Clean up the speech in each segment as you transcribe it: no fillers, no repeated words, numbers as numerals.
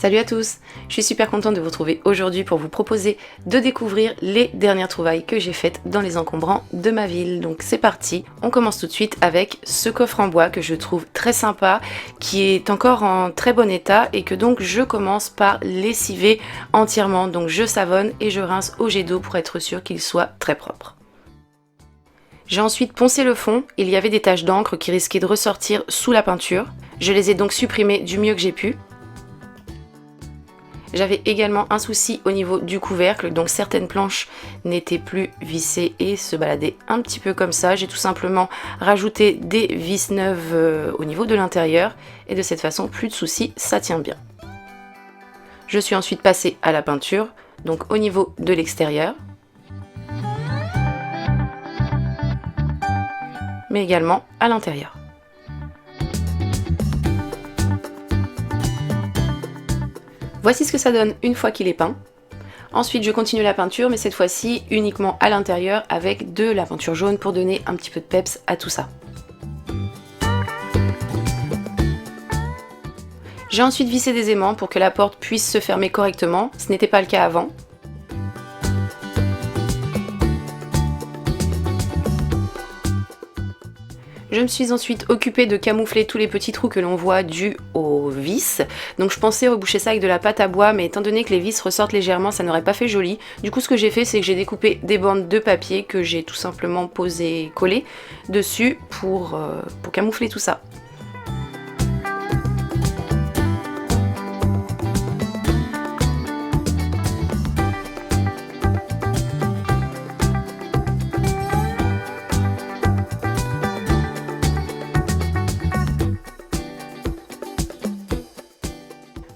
Salut à tous, je suis super contente de vous retrouver aujourd'hui pour vous proposer de découvrir les dernières trouvailles que j'ai faites dans les encombrants de ma ville. Donc c'est parti, on commence tout de suite avec ce coffre en bois que je trouve très sympa, qui est encore en très bon état et que donc je commence par lessiver entièrement. Donc je savonne et je rince au jet d'eau pour être sûr qu'il soit très propre. J'ai ensuite poncé le fond, il y avait des taches d'encre qui risquaient de ressortir sous la peinture. Je les ai donc supprimées du mieux que j'ai pu. J'avais également un souci au niveau du couvercle, donc certaines planches n'étaient plus vissées et se baladaient un petit peu comme ça. J'ai tout simplement rajouté des vis neuves au niveau de l'intérieur et de cette façon, plus de soucis, ça tient bien. Je suis ensuite passée à la peinture, donc au niveau de l'extérieur, mais également à l'intérieur. Voici ce que ça donne une fois qu'il est peint. Ensuite je continue la peinture, mais cette fois-ci uniquement à l'intérieur avec de la peinture jaune pour donner un petit peu de peps à tout ça. J'ai ensuite vissé des aimants pour que la porte puisse se fermer correctement, ce n'était pas le cas avant. Je me suis ensuite occupée de camoufler tous les petits trous que l'on voit dus aux vis. Donc je pensais reboucher ça avec de la pâte à bois, mais étant donné que les vis ressortent légèrement, ça n'aurait pas fait joli. Du coup ce que j'ai fait, c'est que j'ai découpé des bandes de papier que j'ai tout simplement posé, collé dessus pour camoufler tout ça.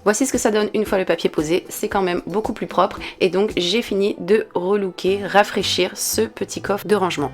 Voici ce que ça donne une fois le papier posé, c'est quand même beaucoup plus propre et donc j'ai fini de relooker, rafraîchir ce petit coffre de rangement.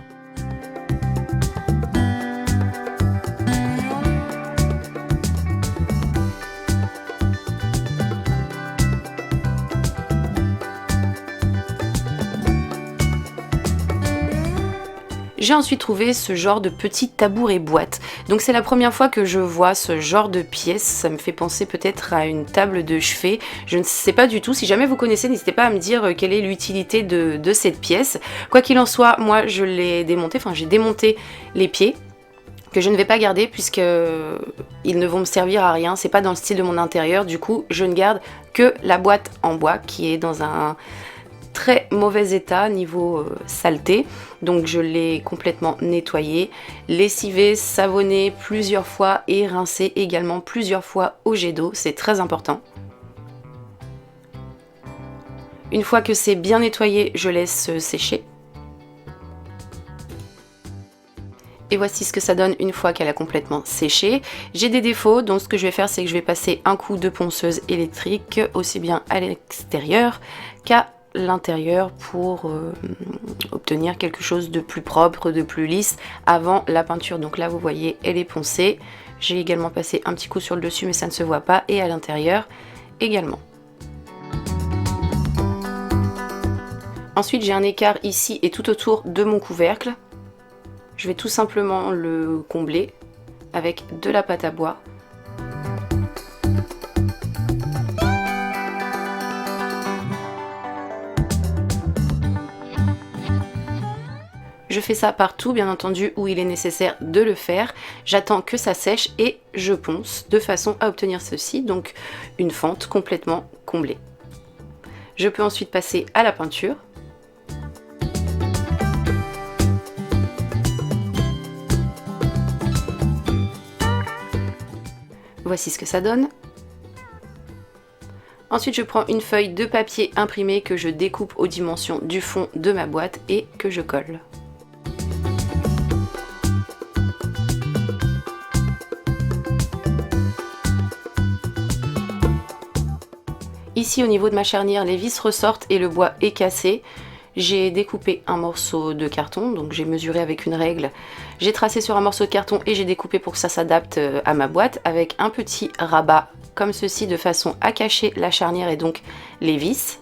J'ai ensuite trouvé ce genre de petit tabouret boîte. Donc c'est la première fois que je vois ce genre de pièce. Ça me fait penser peut-être à une table de chevet. Je ne sais pas du tout. Si jamais vous connaissez, n'hésitez pas à me dire quelle est l'utilité de cette pièce. Quoi qu'il en soit, moi je l'ai démonté. Enfin j'ai démonté les pieds que je ne vais pas garder puisque ils ne vont me servir à rien. C'est pas dans le style de mon intérieur. Du coup je ne garde que la boîte en bois qui est dans un très mauvais état niveau saleté, donc je l'ai complètement nettoyé, lessivé, savonné plusieurs fois et rincé également plusieurs fois au jet d'eau, c'est très important. Une fois que c'est bien nettoyé, je laisse sécher. Et voici ce que ça donne une fois qu'elle a complètement séché. J'ai des défauts, donc ce que je vais faire, c'est que je vais passer un coup de ponceuse électrique aussi bien à l'extérieur qu'à l'intérieur pour obtenir quelque chose de plus propre, de plus lisse avant la peinture. Donc là vous voyez elle est poncée, j'ai également passé un petit coup sur le dessus mais ça ne se voit pas et à l'intérieur également. Ensuite j'ai un écart ici et tout autour de mon couvercle, je vais tout simplement le combler avec de la pâte à bois. Je fais ça partout, bien entendu, où il est nécessaire de le faire. J'attends que ça sèche et je ponce de façon à obtenir ceci, donc une fente complètement comblée. Je peux ensuite passer à la peinture. Voici ce que ça donne. Ensuite je prends une feuille de papier imprimé que je découpe aux dimensions du fond de ma boîte et que je colle. Ici au niveau de ma charnière, les vis ressortent et le bois est cassé. J'ai découpé un morceau de carton, donc j'ai mesuré avec une règle. J'ai tracé sur un morceau de carton et j'ai découpé pour que ça s'adapte à ma boîte avec un petit rabat comme ceci de façon à cacher la charnière et donc les vis.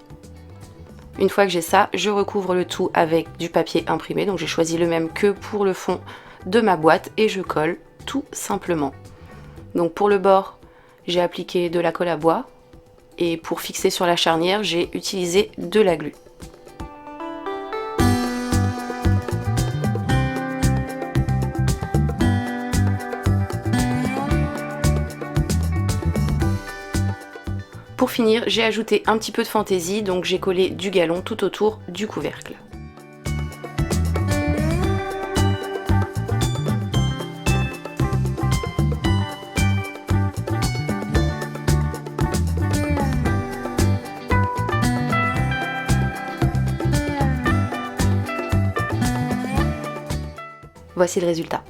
Une fois que j'ai ça, je recouvre le tout avec du papier imprimé, donc j'ai choisi le même que pour le fond de ma boîte et je colle tout simplement. Donc pour le bord, j'ai appliqué de la colle à bois. et pour fixer sur la charnière, j'ai utilisé de la glu. Pour finir, j'ai ajouté un petit peu de fantaisie, donc j'ai collé du galon tout autour du couvercle. Voici le résultat.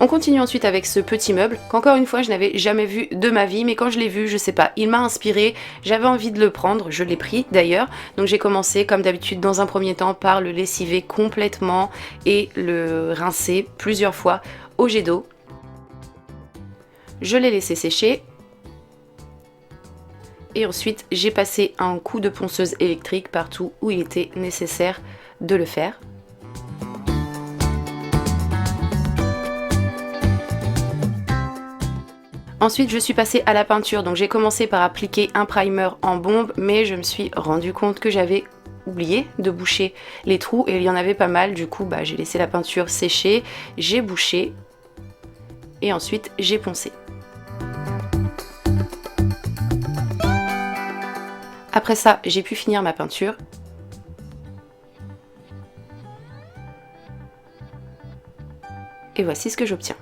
On continue ensuite avec ce petit meuble qu'encore une fois je n'avais jamais vu de ma vie, mais quand je l'ai vu, je sais pas, il m'a inspiré, j'avais envie de le prendre, je l'ai pris d'ailleurs, donc j'ai commencé comme d'habitude dans un premier temps par le lessiver complètement et le rincer plusieurs fois au jet d'eau. Je l'ai laissé sécher et ensuite j'ai passé un coup de ponceuse électrique partout où il était nécessaire de le faire. Ensuite, je suis passée à la peinture, donc j'ai commencé par appliquer un primer en bombe, mais je me suis rendu compte que j'avais oublié de boucher les trous et il y en avait pas mal. Du coup, j'ai laissé la peinture sécher, j'ai bouché et ensuite j'ai poncé. Après ça, j'ai pu finir ma peinture. Et voici ce que j'obtiens.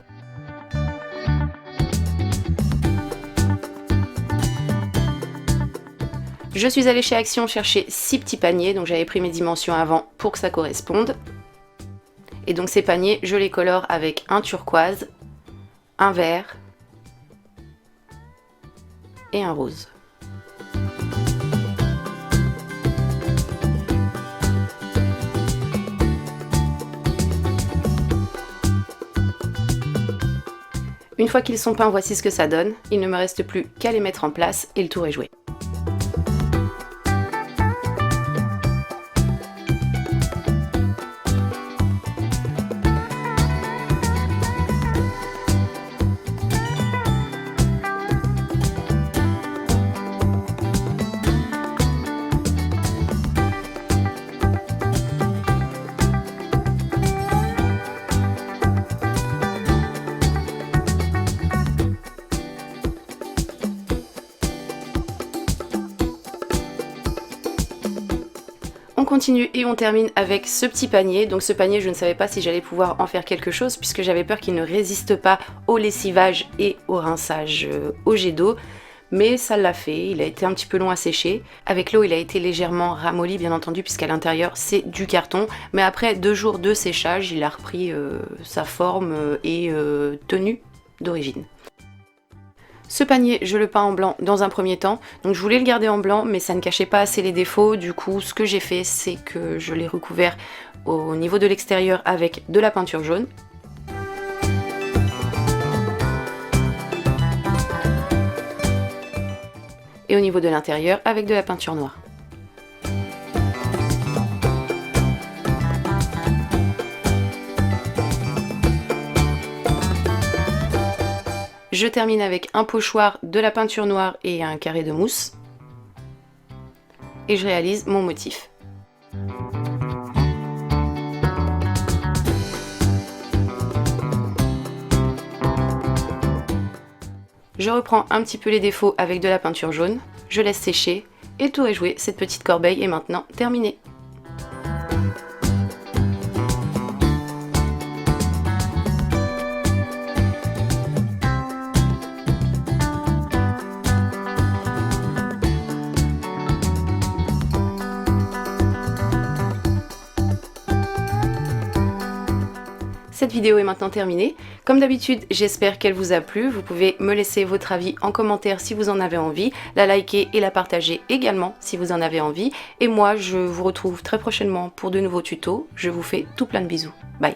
Je suis allée chez Action chercher 6 petits paniers, donc j'avais pris mes dimensions avant pour que ça corresponde. Et donc ces paniers, je les colore avec un turquoise, un vert et un rose. Une fois qu'ils sont peints, voici ce que ça donne. Il ne me reste plus qu'à les mettre en place et le tour est joué. On continue et on termine avec ce petit panier. Donc ce panier, je ne savais pas si j'allais pouvoir en faire quelque chose puisque j'avais peur qu'il ne résiste pas au lessivage et au rinçage au jet d'eau. Mais ça l'a fait, il a été un petit peu long à sécher. Avec l'eau, il a été légèrement ramolli bien entendu puisqu'à l'intérieur c'est du carton. Mais après 2 jours de séchage, il a repris sa forme et tenue d'origine. Ce panier, je le peins en blanc dans un premier temps, donc je voulais le garder en blanc, mais ça ne cachait pas assez les défauts. Du coup, ce que j'ai fait, c'est que je l'ai recouvert au niveau de l'extérieur avec de la peinture jaune. Et au niveau de l'intérieur, avec de la peinture noire. Je termine avec un pochoir, de la peinture noire et un carré de mousse. Et je réalise mon motif. Je reprends un petit peu les défauts avec de la peinture jaune, je laisse sécher et le tour est joué. Cette petite corbeille est maintenant terminée. Cette vidéo est maintenant terminée. Comme d'habitude, j'espère qu'elle vous a plu. Vous pouvez me laisser votre avis en commentaire si vous en avez envie, la liker et la partager également si vous en avez envie. Et moi, je vous retrouve très prochainement pour de nouveaux tutos. Je vous fais tout plein de bisous. Bye!